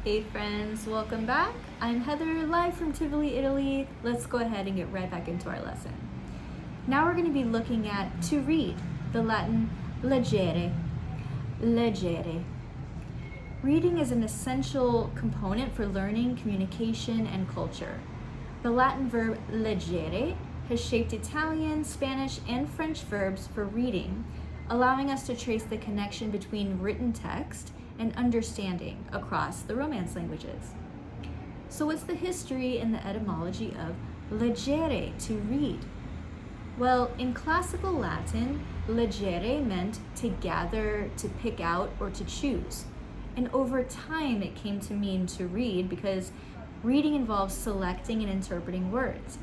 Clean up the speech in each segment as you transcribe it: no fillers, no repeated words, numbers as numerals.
Hey friends, welcome back. I'm Heather, live from Tivoli, Italy. Let's go ahead and get right back into our lesson. Now we're going to be looking at to read, the Latin leggere. Leggere. Reading is an essential component for learning, communication, and culture. The Latin verb leggere has shaped Italian, Spanish, and French verbs for reading, allowing us to trace the connection between written text and understanding across the Romance languages. So what's the history and the etymology of leggere, to read? Well, in classical Latin, leggere meant to gather, to pick out, or to choose. And over time it came to mean to read because reading involves selecting and interpreting words.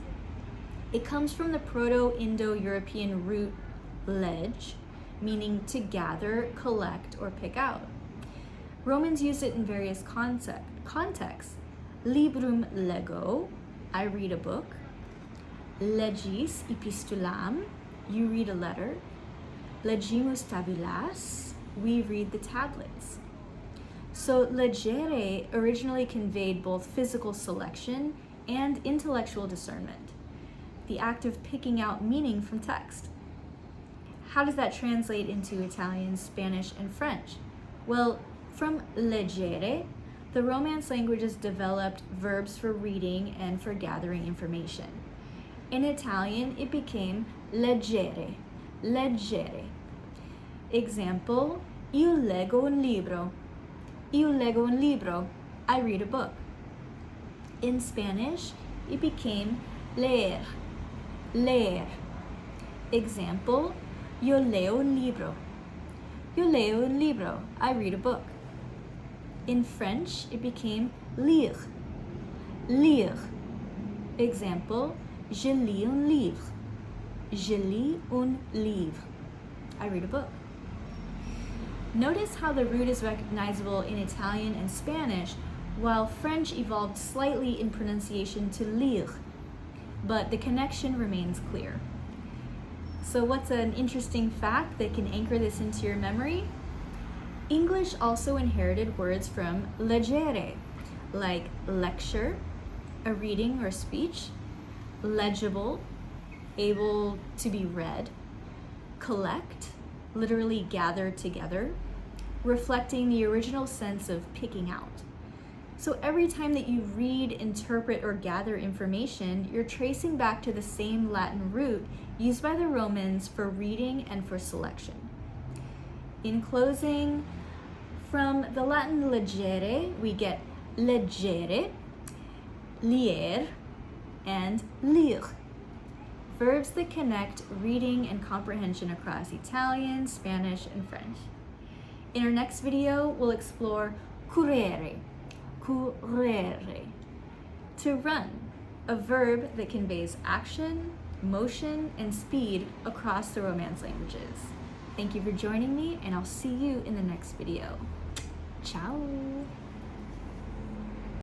It comes from the Proto-Indo-European root leg, meaning to gather, collect, or pick out. Romans used it in various contexts. Librum lego, I read a book. Legis epistulam, you read a letter. Legimus tabulas, we read the tablets. So leggere originally conveyed both physical selection and intellectual discernment, the act of picking out meaning from text. How does that translate into Italian, Spanish, and French? Well, from leggere, the Romance languages developed verbs for reading and for gathering information. In Italian, it became leggere, leggere. Example, io leggo un libro. Io leggo un libro, I read a book. In Spanish, it became leer, leer. Example, yo leo un libro. Yo leo un libro, I read a book. In French, it became lire, lire. Example, je lis un livre. Je lis un livre, I read a book. Notice how the root is recognizable in Italian and Spanish, while French evolved slightly in pronunciation to lire, but the connection remains clear. So what's an interesting fact that can anchor this into your memory? English also inherited words from leggere, like lecture, a reading or speech, legible, able to be read, collect, literally gather together, reflecting the original sense of picking out. So every time that you read, interpret, or gather information, you're tracing back to the same Latin root used by the Romans for reading and for selection. In closing, from the Latin leggere, we get leggere, lier, and lire. Verbs that connect reading and comprehension across Italian, Spanish, and French. In our next video, we'll explore currere, currere, to run, a verb that conveys action, motion, and speed across the Romance languages. Thank you for joining me, and I'll see you in the next video. Ciao!